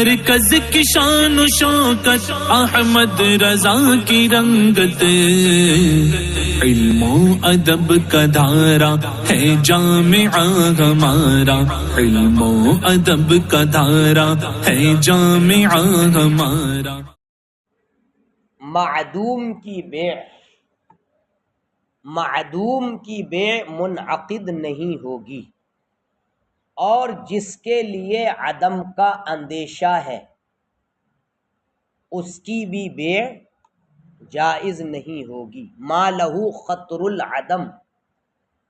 مرکز کی شان و شوکت احمد رضا کی رنگت، علم و ادب کا دھارا ہے جامعہ ہمارا، علم و ادب کا دھارا ہے جامعہ ہمارا۔ معدوم کی بیع، معدوم کی بیع منعقد نہیں ہوگی، اور جس کے لیے عدم کا اندیشہ ہے اس کی بھی بیع جائز نہیں ہوگی۔ ما لہو خطر العدم،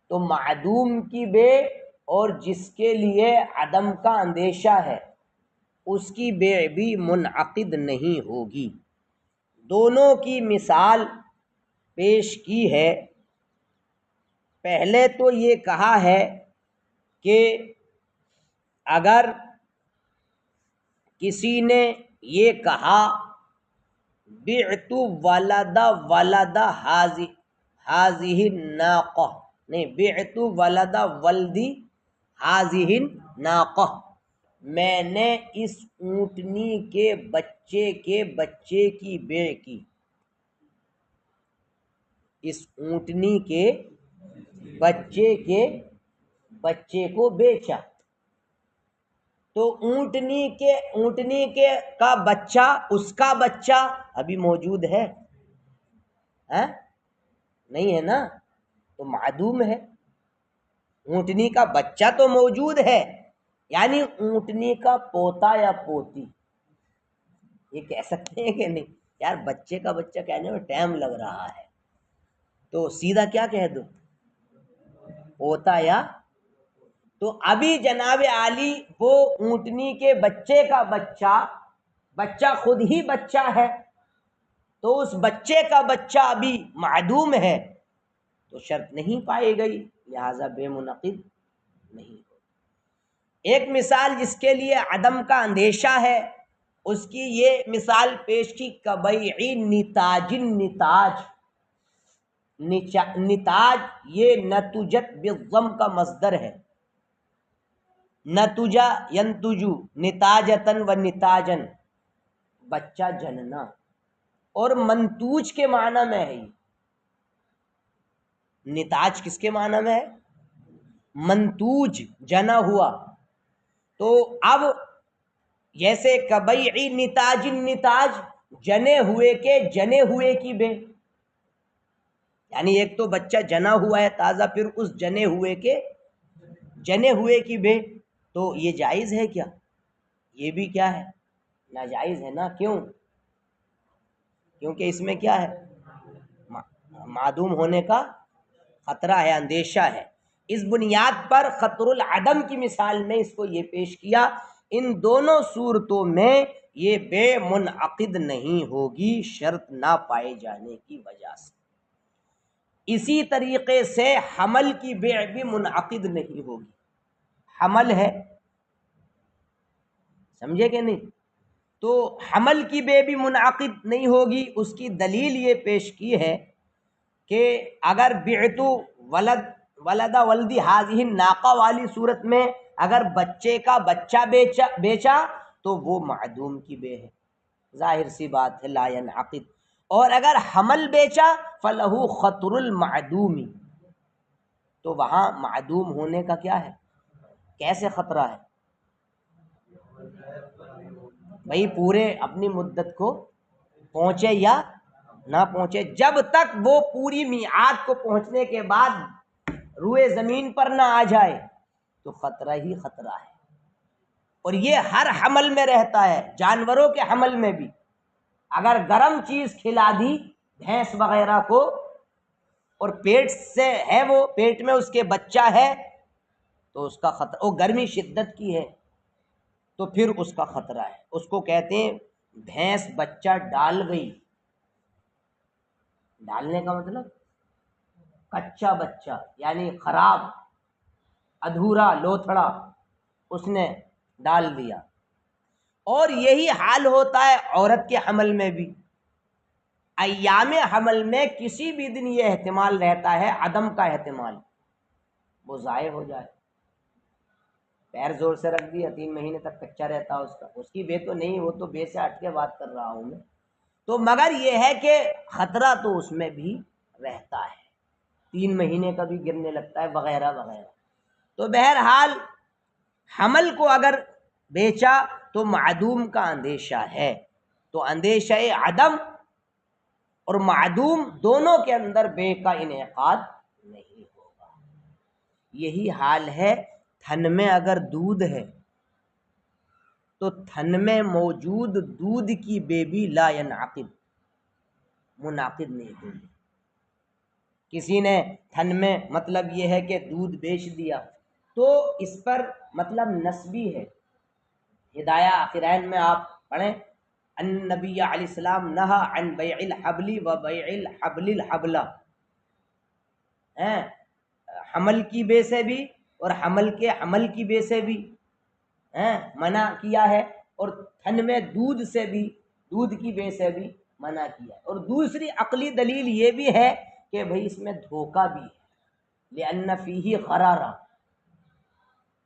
تو معدوم کی بیع اور جس کے لیے عدم کا اندیشہ ہے اس کی بیع بھی منعقد نہیں ہوگی۔ دونوں کی مثال پیش کی ہے۔ پہلے تو یہ کہا ہے کہ اگر کسی نے یہ کہا بعت ولد ہذہ الناقہ، نہیں، بعت ولد ولدی ہذہ الناقہ، میں نے اس اونٹنی کے بچے کی بیع کی، اس اونٹنی کے بچے کو بیچا، تو اونٹنی کے کا بچہ، اس کا بچہ ابھی موجود ہے؟ نہیں ہے نا، تو معدوم ہے۔ اونٹنی کا بچہ تو موجود ہے، یعنی اونٹنی کا پوتا یا پوتی، یہ کہہ سکتے ہیں کہ نہیں؟ یار بچے کا بچہ کہنے میں ٹائم لگ رہا ہے، تو سیدھا کیا کہہ دو، پوتا یا، تو ابھی جناب عالی وہ اونٹنی کے بچے کا بچہ خود ہی بچہ ہے، تو اس بچے کا بچہ ابھی معدوم ہے تو شرط نہیں پائی گئی، لہذا بے منعقد نہیں ہوگی۔ ایک مثال جس کے لیے عدم کا اندیشہ ہے اس کی یہ مثال پیش کی کبیع نتاج، نتاج یہ نتجت بالضم کا مصدر ہے، نتجا ینتجو نتاجتن و نتاجن، بچہ جننا، اور منتوج کے معنی میں ہے۔ نتاج کس کے معنی میں ہے؟ منتوج، جنا ہوا۔ تو اب جیسے کبیع نتاج، نتاج جنے ہوئے کی بے، یعنی ایک تو بچہ جنا ہوا ہے تازہ، پھر اس جنے ہوئے کی بے، تو یہ جائز ہے کیا؟ یہ بھی کیا ہے؟ ناجائز ہے نا۔ کیوں؟ کیونکہ اس میں کیا ہے؟ معدوم ہونے کا خطرہ ہے، اندیشہ ہے۔ اس بنیاد پر خطر العدم کی مثال میں اس کو یہ پیش کیا، ان دونوں صورتوں میں یہ بے منعقد نہیں ہوگی شرط نہ پائے جانے کی وجہ سے۔ اسی طریقے سے حمل کی بیع بھی منعقد نہیں ہوگی۔ حمل ہے، سمجھے کہ نہیں؟ تو حمل کی بیع بھی منعقد نہیں ہوگی۔ اس کی دلیل یہ پیش کی ہے کہ اگر بعت ولد ولدی ہذہ الناقہ والی صورت میں اگر بچے کا بچہ بیچا تو وہ معدوم کی بیع ہے، ظاہر سی بات ہے، لا ینعقد۔ اور اگر حمل بیچا فلہ خطر المعدوم، تو وہاں معدوم ہونے کا کیا ہے؟ کیسے خطرہ ہے؟ بھئی پورے اپنی مدت کو پہنچے یا نہ پہنچے، جب تک وہ پوری میعاد کو پہنچنے کے بعد روئے زمین پر نہ آ جائے تو خطرہ ہی خطرہ ہے۔ اور یہ ہر حمل میں رہتا ہے، جانوروں کے حمل میں بھی۔ اگر گرم چیز کھلا دی بھینس وغیرہ کو اور پیٹ سے ہے، وہ پیٹ میں اس کے بچہ ہے، تو اس کا خطرہ، وہ گرمی شدت کی ہے تو پھر اس کا خطرہ ہے۔ اس کو کہتے ہیں بھینس بچہ ڈال گئی۔ ڈالنے کا مطلب کچا بچہ، یعنی خراب، ادھورا، لوتھڑا اس نے ڈال دیا۔ اور یہی حال ہوتا ہے عورت کے حمل میں بھی۔ ایام حمل میں کسی بھی دن یہ احتمال رہتا ہے، عدم کا احتمال، وہ ضائع ہو جائے۔ پیر زور سے رکھ دیا 3 مہینے تک کچا رہتا اس کی بے تو نہیں، وہ تو بے سے ہٹ کے بات کر رہا ہوں میں. تو مگر یہ ہے کہ خطرہ تو اس میں بھی رہتا ہے، 3 مہینے کا بھی گرنے لگتا ہے وغیرہ وغیرہ. تو بہرحال حمل کو اگر بیچا تو معدوم کا اندیشہ ہے، تو اندیشہ عدم اور معدوم دونوں کے اندر بے کا انعقاد نہیں ہوگا. یہی حال ہے تھن میں اگر دودھ ہے تو تھن میں موجود دودھ کی بے بھی لا ینعقد، منعقد نہیں ہوگی. کسی نے تھن میں مطلب یہ ہے کہ دودھ بیچ دیا تو اس پر مطلب نسبی ہے. ہدایہ آخرین میں آپ پڑھیں النبی علیہ السلام نہا عن بیع الحبل و بیع الحبل الحبلہ، حمل کی بے سے بھی اور حمل کے حمل کی بے سے بھی منع کیا ہے، اور تھن میں دودھ سے بھی، دودھ کی بے سے بھی منع کیا ہے. اور دوسری عقلی دلیل یہ بھی ہے کہ بھئی اس میں دھوکہ بھی ہے، لأن فیہ غرارہ.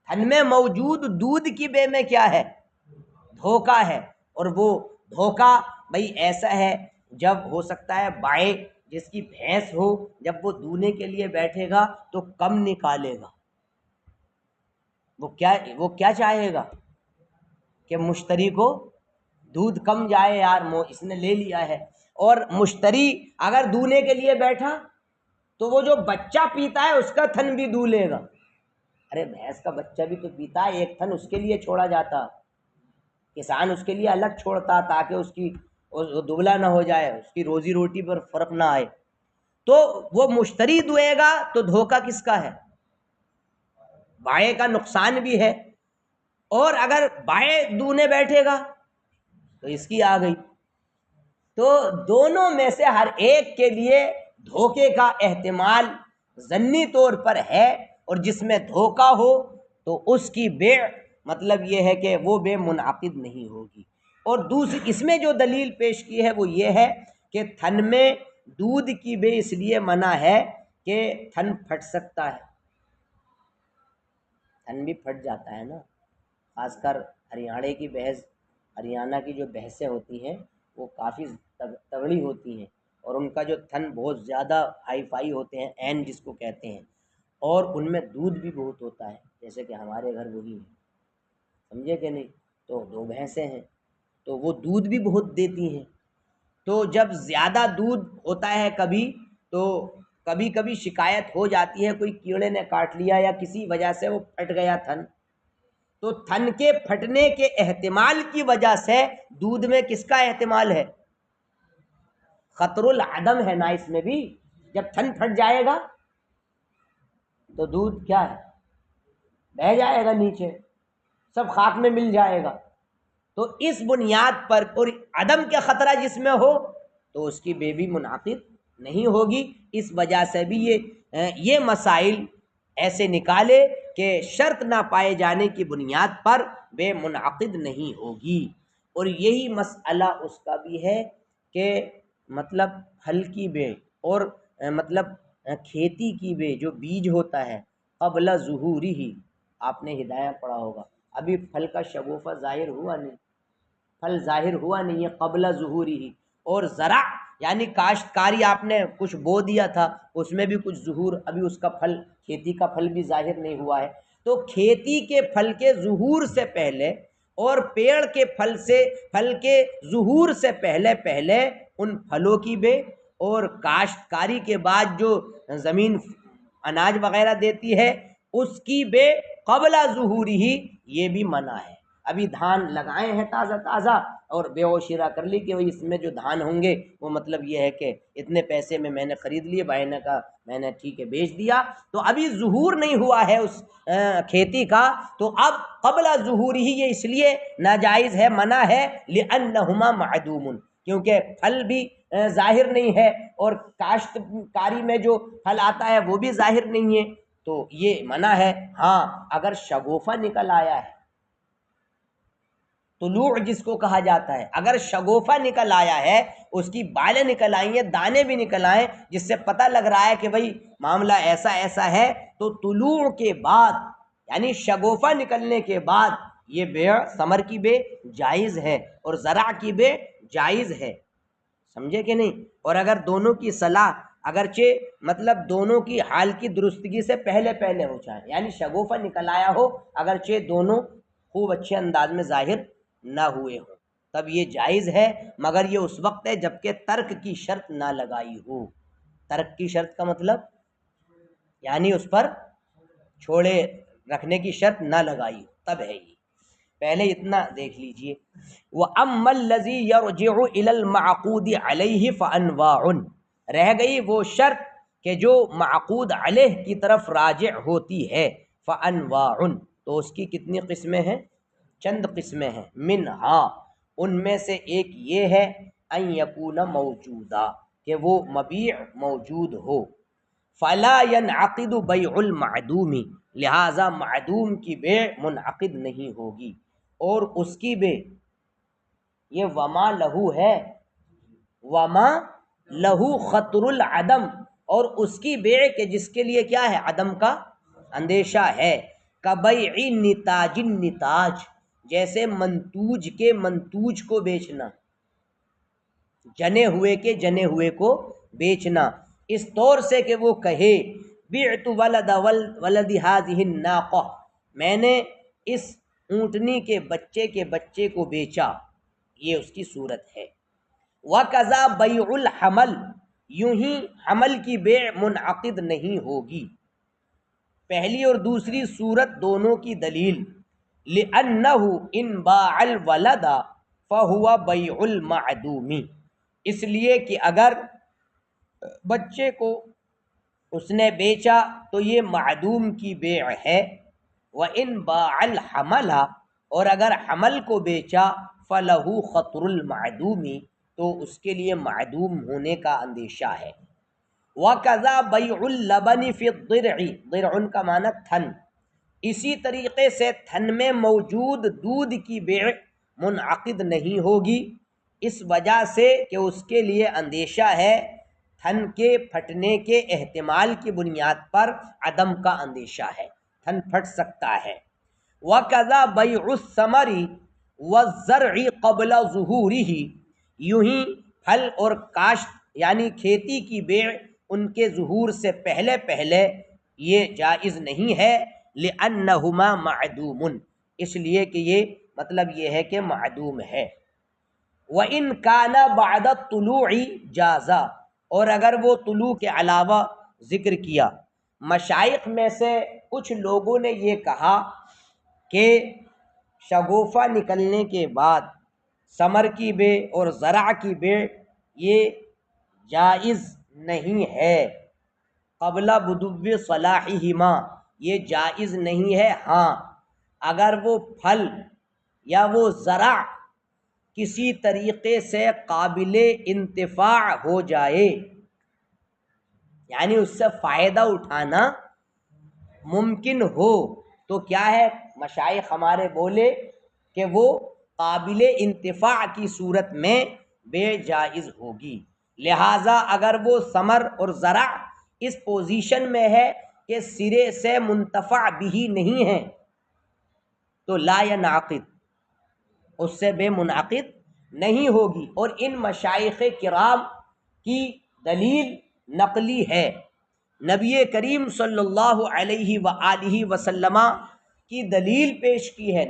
تھن میں موجود دودھ کی بے میں کیا ہے؟ دھوکہ ہے. اور وہ دھوکہ بھئی ایسا ہے جب ہو سکتا ہے بائیں جس کی بھینس ہو جب وہ دونے کے لیے بیٹھے گا تو کم نکالے گا. وہ کیا چاہے گا کہ مشتری کو دودھ کم جائے، یار اس نے لے لیا ہے. اور مشتری اگر دونے کے لیے بیٹھا تو وہ جو بچہ پیتا ہے اس کا تھن بھی دو لے گا. ارے بھینس کا بچہ بھی تو پیتا ہے، ایک تھن اس کے لیے چھوڑا جاتا، کسان اس کے لیے الگ چھوڑتا تاکہ اس کی دبلا نہ ہو جائے، اس کی روزی روٹی پر فرق نہ آئے. تو وہ مشتری دوئے گا تو دھوکہ کس کا ہے؟ بائیں کا نقصان بھی ہے. اور اگر بائیں دونے بیٹھے گا تو اس کی آ گئی. تو دونوں میں سے ہر ایک کے لیے دھوکے کا احتمال ظنی طور پر ہے، اور جس میں دھوکہ ہو تو اس کی بیع مطلب یہ ہے کہ وہ بے منعقد نہیں ہوگی. اور دوسری اس میں جو دلیل پیش کی ہے وہ یہ ہے کہ تھن میں دودھ کی بے اس لیے منع ہے کہ تھن پھٹ سکتا ہے. تھن بھی پھٹ جاتا ہے نا، خاص کر ہریانے کی بھینس، ہریانہ کی جو بھینسیں ہوتی ہیں وہ کافی تگڑی ہوتی ہیں، اور ان کا جو تھن بہت زیادہ ہائی فائی ہوتے ہیں، عین جس کو کہتے ہیں، اور ان میں دودھ بھی بہت ہوتا ہے، جیسے کہ ہمارے گھر وہی ہے، سمجھے کہ نہیں. تو 2 بھینسیں ہیں تو وہ دودھ بھی بہت دیتی ہیں. تو جب زیادہ دودھ ہوتا ہے کبھی تو کبھی کبھی شکایت ہو جاتی ہے کوئی کیڑے نے کاٹ لیا یا کسی وجہ سے وہ پھٹ گیا تھن. تو تھن کے پھٹنے کے احتمال کی وجہ سے دودھ میں کس کا احتمال ہے؟ خطر العدم ہے نا اس میں بھی. جب تھن پھٹ جائے گا تو دودھ کیا ہے؟ بہہ جائے گا نیچے، سب خاک میں مل جائے گا. تو اس بنیاد پر اور عدم کے خطرہ جس میں ہو تو اس کی بے بھی منعقد نہیں ہوگی. اس وجہ سے بھی یہ مسائل ایسے نکالے کہ شرط نہ پائے جانے کی بنیاد پر بے منعقد نہیں ہوگی. اور یہی مسئلہ اس کا بھی ہے کہ مطلب پھل کی بے اور مطلب کھیتی کی بے، جو بیج ہوتا ہے قبل ظہوری ہی، آپ نے ہدایہ پڑھا ہوگا، ابھی پھل کا شگوفہ ظاہر ہوا نہیں، پھل ظاہر ہوا نہیں ہے قبل ظہوری ہی. اور زرع یعنی کاشتکاری، آپ نے کچھ بو دیا تھا اس میں بھی کچھ ظہور، ابھی اس کا پھل، کھیتی کا پھل بھی ظاہر نہیں ہوا ہے. تو کھیتی کے پھل کے ظہور سے پہلے اور پیڑ کے پھل کے ظہور سے پہلے ان پھلوں کی بے، اور کاشتکاری کے بعد جو زمین اناج وغیرہ دیتی ہے اس کی بے قبل ظہوری ہی، یہ بھی منع ہے. ابھی دھان لگائے ہیں تازہ اور بے و شرا کر لی کہ اس میں جو دھان ہوں گے وہ مطلب یہ ہے کہ اتنے پیسے میں نے خرید لیے، بائنے کا میں نے ٹھیک ہے بیچ دیا. تو ابھی ظہور نہیں ہوا ہے اس کھیتی کا، تو اب قبل ظہور ہی یہ اس لیے ناجائز ہے، منع ہے، لأنہما معدوم، کیونکہ پھل بھی ظاہر نہیں ہے اور کاشتکاری میں جو پھل آتا ہے وہ بھی ظاہر نہیں ہے، تو یہ منع ہے. ہاں اگر شگوفہ نکل آیا ہے، طلوع جس کو کہا جاتا ہے، اگر شگوفہ نکل آیا ہے، اس کی بالیں نکل آئی ہیں، دانے بھی نکل آئے، جس سے پتہ لگ رہا ہے کہ بھئی معاملہ ایسا ہے، تو طلوع کے بعد یعنی شگوفہ نکلنے کے بعد یہ بیع ثمر کی بے جائز ہے اور زرع کی بے جائز ہے، سمجھے کہ نہیں؟ اور اگر دونوں کی صلاح اگرچہ مطلب دونوں کی حال کی درستگی سے پہلے پہلے ہو جائے، یعنی شگوفہ نکل آیا ہو اگرچہ دونوں خوب اچھے انداز میں ظاہر نہ ہوئے ہوں، تب یہ جائز ہے، مگر یہ اس وقت ہے جبکہ ترک کی شرط نہ لگائی ہو۔ ترک کی شرط کا مطلب یعنی اس پر چھوڑے رکھنے کی شرط نہ لگائی ہو، تب ہے یہ۔ پہلے اتنا دیکھ لیجئے۔ وَأَمَّا الَّذِي يَرْجِعُ إِلَى الْمَعْقُودِ عَلَيْهِ فَأَنْوَاعٌ، رہ گئی وہ شرط کہ جو معقود علیہ کی طرف راجع ہوتی ہے، فَأَنْوَاعٌ، تو اس کی کتنی قسمیں ہیں؟ چند قسمیں ہیں۔ منہا، ان میں سے ایک یہ ہے، ان یکون موجودا، کہ وہ مبیع موجود ہو، فلا ينعقد بیع المعدوم، لہذا معدوم کی بیع منعقد نہیں ہوگی، اور اس کی بیع یہ وما لہو ہے، وما لہو خطر العدم، اور اس کی بیع کہ جس کے لیے کیا ہے؟ عدم کا اندیشہ ہے۔ کبیع نتاج النتاج، جیسے منتوج کے منتوج کو بیچنا، جنے ہوئے کے جنے ہوئے کو بیچنا، اس طور سے کہ وہ کہے بعت ولد هذه الناقہ، میں نے اس اونٹنی کے بچے کو بیچا، یہ اس کی صورت ہے۔ وَكَذَا بَيْعُ الْحَمَلِ، یوں ہی حمل کی بیع منعقد نہیں ہوگی۔ پہلی اور دوسری صورت دونوں کی دلیل، لِأَنَّهُ إِنْ بَاعَ الْوَلَدَ فَهُوَ بَيْعُ الْمَعْدُومِ، اس لیے کہ اگر بچے کو اس نے بیچا تو یہ معدوم کی بیع ہے۔ وَإِنْ بَاعَ الْحَمَلَ، اور اگر حمل کو بیچا، فَلَهُ خَطْرُ الْمَعْدُومِ، تو اس کے لیے معدوم ہونے کا اندیشہ ہے۔ وَكَذَا بَيْعُ اللَّبَنِ فِي الضِّرْعِ، ضِرْعٌ کا معنی تھن، اسی طریقے سے تھن میں موجود دودھ کی بیع منعقد نہیں ہوگی، اس وجہ سے کہ اس کے لیے اندیشہ ہے، تھن کے پھٹنے کے احتمال کی بنیاد پر عدم کا اندیشہ ہے، تھن پھٹ سکتا ہے۔ وَكَذَا بَيْعُ الثَّمَرِ وَالزَّرْعِ قَبْلَ ظُهُورِهِ، یوں ہی پھل اور کاشت یعنی کھیتی کی بیع ان کے ظہور سے پہلے پہلے یہ جائز نہیں ہے، لِأَنَّهُمَا مَعْدُومٌ، اس لیے کہ یہ مطلب یہ ہے کہ معدوم ہے۔ وَإِنْ كَانَ بَعْدَ الطُّلُوعِ جَازَ، اور اگر وہ طلوع کے علاوہ ذکر کیا، مشائخ میں سے کچھ لوگوں نے یہ کہا کہ شگوفہ نکلنے کے بعد ثمر کی بیع اور زرع کی بیع یہ جائز نہیں ہے، قبل بدو صلاحہما، یہ جائز نہیں ہے، ہاں اگر وہ پھل یا وہ زرع کسی طریقے سے قابل انتفاع ہو جائے، یعنی اس سے فائدہ اٹھانا ممکن ہو، تو کیا ہے؟ مشائخ ہمارے بولے کہ وہ قابل انتفاع کی صورت میں بے جائز ہوگی، لہٰذا اگر وہ ثمر اور زرع اس پوزیشن میں ہے کہ سرے سے منتفع بھی نہیں ہے تو لا ینعقد، اس سے بے منعقد نہیں ہوگی۔ اور ان مشائخ کرام کی دلیل نقلی ہے، نبی کریم صلی اللہ علیہ وآلہ وسلم کی دلیل پیش کی ہے،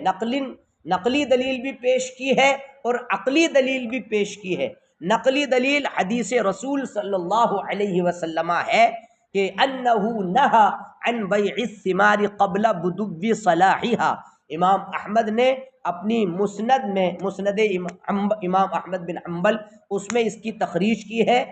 نقلی دلیل بھی پیش کی ہے اور عقلی دلیل بھی پیش کی ہے۔ نقلی دلیل حدیث رسول صلی اللہ علیہ وسلم ہے کہ انہ نہا عن بیع الثمار قبل بدو صلاحها، امام احمد نے اپنی مسند میں، مسند امام احمد بن حنبل، اس میں اس کی تخریج کی ہے،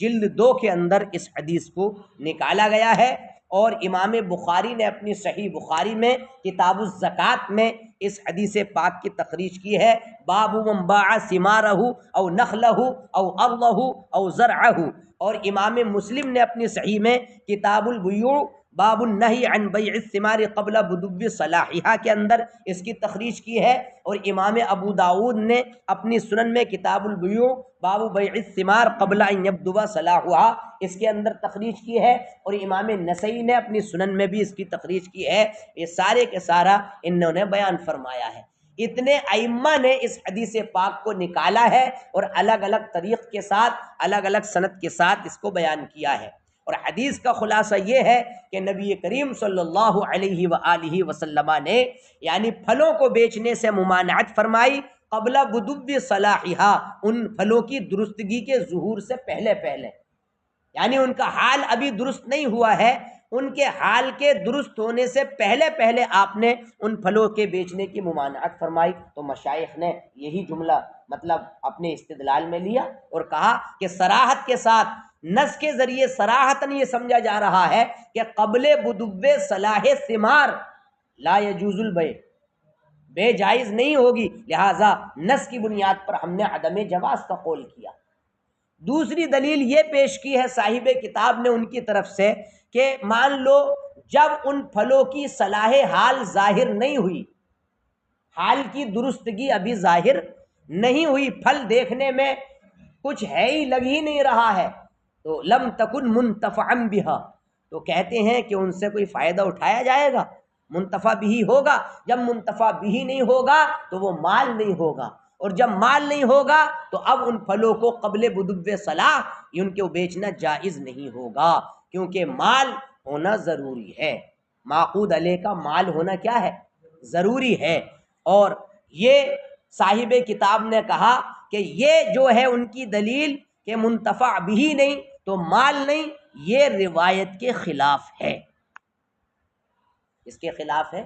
جلد 2 کے اندر اس حدیث کو نکالا گیا ہے، اور امام بخاری نے اپنی صحیح بخاری میں کتاب الزکوٰۃ میں اس حدیث پاک کی تخریج کی ہے، باب من باع ثمارہ او نخلہ او ارضہ او زرعہ، اور امام مسلم نے اپنی صحیح میں کتاب البیوع باب النہی عن بیع الثمار قبل بدو صلاحها کے اندر اس کی تخریج کی ہے، اور امام ابو داود نے اپنی سنن میں کتاب البیوع باب بیع الثمار قبل ان یبدو صلاحها اس کے اندر تخریج کی ہے، اور امام نسائی نے اپنی سنن میں بھی اس کی تخریج کی ہے۔ یہ سارے کے سارا انہوں نے بیان فرمایا ہے۔ اتنے ائمہ نے اس حدیث پاک کو نکالا ہے اور الگ الگ طریق کے ساتھ، الگ الگ سند کے ساتھ اس کو بیان کیا ہے، اور حدیث کا خلاصہ یہ ہے کہ نبی کریم صلی اللہ علیہ وآلہ وسلم نے یعنی پھلوں کو بیچنے سے ممانعت فرمائی قبل بدو صلاحها، ان پھلوں کی درستگی کے ظہور سے پہلے پہلے، یعنی ان کا حال ابھی درست نہیں ہوا ہے، ان کے حال کے درست ہونے سے پہلے پہلے آپ نے ان پھلوں کے بیچنے کی ممانعت فرمائی۔ تو مشائخ نے یہی جملہ مطلب اپنے استدلال میں لیا اور کہا کہ صراحت کے ساتھ نص کے ذریعے صراحتاً یہ سمجھا جا رہا ہے کہ قبل بدو صلاح ثمار لا یجوز البیع، بے جائز نہیں ہوگی، لہٰذا نص کی بنیاد پر ہم نے عدم جواز کا قول کیا۔ دوسری دلیل یہ پیش کی ہے صاحب کتاب نے ان کی طرف سے کہ مان لو جب ان پھلوں کی صلاح حال ظاہر نہیں ہوئی، حال کی درستگی ابھی ظاہر نہیں ہوئی، پھل دیکھنے میں کچھ ہے ہی، لگ ہی نہیں رہا ہے، تو لم تکن منتفعا بہا، تو کہتے ہیں کہ ان سے کوئی فائدہ اٹھایا جائے گا، منتفع بھی ہوگا۔ جب منتفع بھی نہیں ہوگا تو وہ مال نہیں ہوگا، اور جب مال نہیں ہوگا تو اب ان پھلوں کو قبل بدو صلاح ان کو بیچنا جائز نہیں ہوگا، کیونکہ مال ہونا ضروری ہے، معقود علیہ کا مال ہونا کیا ہے؟ ضروری ہے۔ اور یہ صاحب کتاب نے کہا کہ یہ جو ہے ان کی دلیل کہ منتفع بھی نہیں تو مال نہیں، یہ روایت کے خلاف ہے۔ اس کے خلاف ہے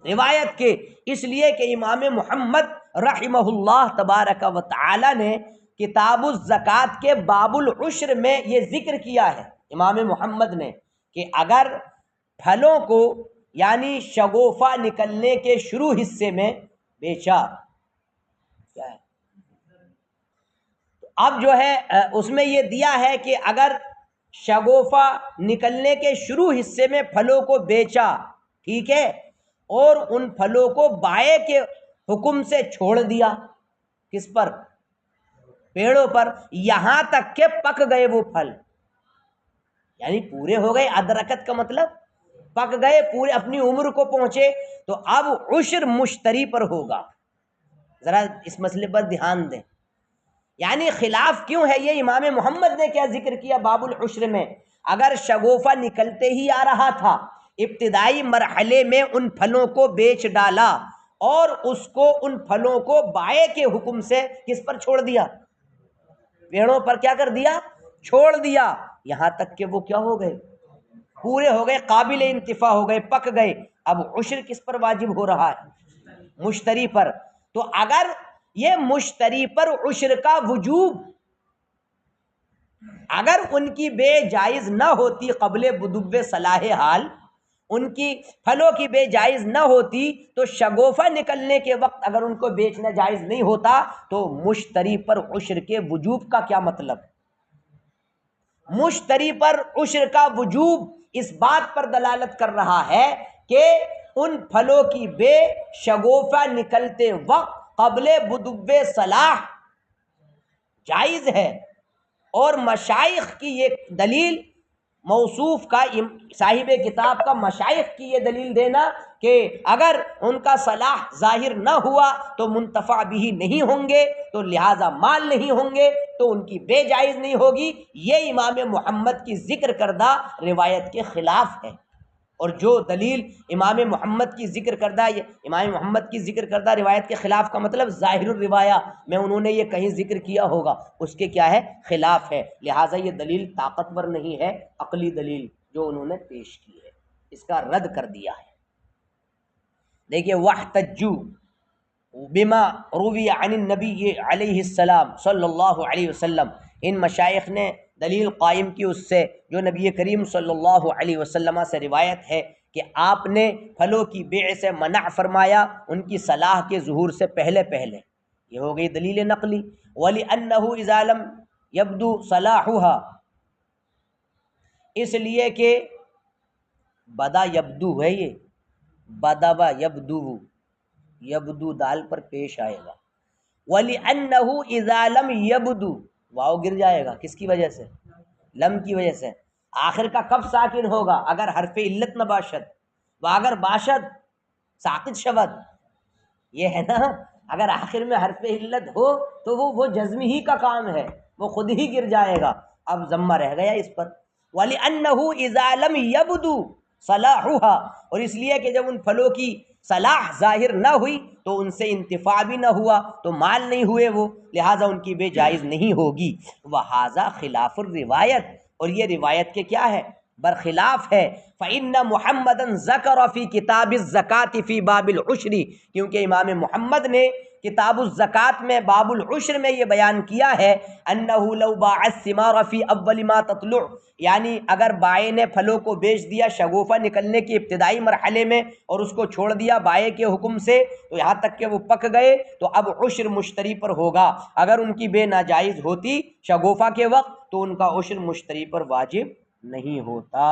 روایت کے، اس لیے کہ امام محمد رحمہ اللہ تبارک و تعالی نے کتاب الزکوٰۃ کے باب العشر میں یہ ذکر کیا ہے امام محمد نے کہ اگر پھلوں کو یعنی شگوفہ نکلنے کے شروع حصے میں بیچا، کیا ہے اب جو ہے اس میں یہ دیا ہے کہ اگر شگوفہ نکلنے کے شروع حصے میں پھلوں کو بیچا، ٹھیک ہے، اور ان پھلوں کو بائع کے حکم سے چھوڑ دیا، کس پر؟ پیڑوں پر، یہاں تک کہ پک گئے وہ پھل، یعنی پورے ہو گئے، ادرکت کا مطلب پک گئے، پورے اپنی عمر کو پہنچے، تو اب عشر مشتری پر ہوگا۔ ذرا اس مسئلے پر دھیان دیں، یعنی خلاف کیوں ہے یہ؟ امام محمد نے کیا ذکر کیا باب العشر میں؟ اگر شگوفہ نکلتے ہی آ رہا تھا، ابتدائی مرحلے میں ان پھلوں کو بیچ ڈالا اور اس کو ان پھلوں کو بائع کے حکم سے کس پر چھوڑ دیا؟ پیڑوں پر کیا کر دیا؟ چھوڑ دیا، یہاں تک کہ وہ کیا ہو گئے؟ پورے ہو گئے، قابل انتفاع ہو گئے، پک گئے، اب عشر کس پر واجب ہو رہا ہے؟ مشتری پر۔ تو اگر یہ مشتری پر عشر کا وجوب اگر ان کی بے جائز نہ ہوتی قبل بدو صلاح حال، ان کی پھلوں کی بے جائز نہ ہوتی تو شگوفہ نکلنے کے وقت اگر ان کو بیچنا جائز نہیں ہوتا تو مشتری پر عشر کے وجوب کا کیا مطلب؟ مشتری پر عشر کا وجوب اس بات پر دلالت کر رہا ہے کہ ان پھلوں کی بے شگوفہ نکلتے وقت قبل بدو صلاح جائز ہے، اور مشائخ کی یہ دلیل موصوف کا صاحب کتاب کا مشائخ کی یہ دلیل دینا کہ اگر ان کا صلاح ظاہر نہ ہوا تو منتفع بھی نہیں ہوں گے، تو لہٰذا مال نہیں ہوں گے، تو ان کی بے جائز نہیں ہوگی، یہ امام محمد کی ذکر کردہ روایت کے خلاف ہے۔ اور جو دلیل امام محمد کی ذکر کردہ امام محمد کی ذکر کردہ روایت کے خلاف کا مطلب ظاہر الروایہ میں انہوں نے یہ کہیں ذکر کیا ہوگا، اس کے کیا ہے؟ خلاف ہے، لہٰذا یہ دلیل طاقتور نہیں ہے، عقلی دلیل جو انہوں نے پیش کی ہے اس کا رد کر دیا ہے۔ دیکھیے وَاحْتَجُّوا بِمَا رُوِيَ عَنِ النَّبِيِّ علیہ السلام صلی اللہ علیہ وسلم، ان مشائخ نے دلیل قائم کی اس سے جو نبی کریم صلی اللہ علیہ وسلم سے روایت ہے کہ آپ نے پھلوں کی بیع سے منع فرمایا ان کی صلاح کے ظہور سے پہلے پہلے، یہ ہو گئی دلیل نقلی۔ وَلِأَنَّهُ إِذَا لَمْ يَبْدُ صَلَاحُهَا، اس لیے کہ بدا یبدو ہے یہ، بدبا یبدو، یبدو دال پر پیش آئے گا. وَلِأَنَّهُ إِذَا لَمْ يَبْدُ، واو گر جائے گا کس کی وجہ سے؟ لم کی وجہ سے. آخر کا کب ساکن ہوگا؟ اگر حرف علت نہ باشد، و اگر باشد ساکت شود. یہ ہے نا، اگر آخر میں حرف علت ہو تو وہ جزمی ہی کا کام ہے، وہ خود ہی گر جائے گا. اب ضمہ رہ گیا اس پر. وَلِأَنَّهُ إِذَا لَمْ يَبْدُ صَلَاحُهَا، اور اس لیے کہ جب ان پھلوں کی صلاح ظاہر نہ ہوئی تو ان سے انتفاع بھی نہ ہوا، تو مال نہیں ہوئے وہ، لہٰذا ان کی بے جائز نہیں ہوگی. وَهَذَا خلاف الروایت، اور یہ روایت کے کیا ہے؟ برخلاف ہے. فَإِنَّ مُحَمَّدًا ذَكَرَ فِي كِتَابِ الزَّكَاةِ فِي بَابِ الْعُشْرِ، کیونکہ امام محمد نے کتاب الزکوٰۃ میں باب العشر میں یہ بیان کیا ہے انہ لو باع الثمار فی اول ما تطلع، یعنی اگر بائے نے پھلوں کو بیچ دیا شگوفہ نکلنے کے ابتدائی مرحلے میں اور اس کو چھوڑ دیا بائے کے حکم سے تو یہاں تک کہ وہ پک گئے، تو اب عشر مشتری پر ہوگا. اگر ان کی بے ناجائز ہوتی شگوفہ کے وقت تو ان کا عشر مشتری پر واجب نہیں ہوتا.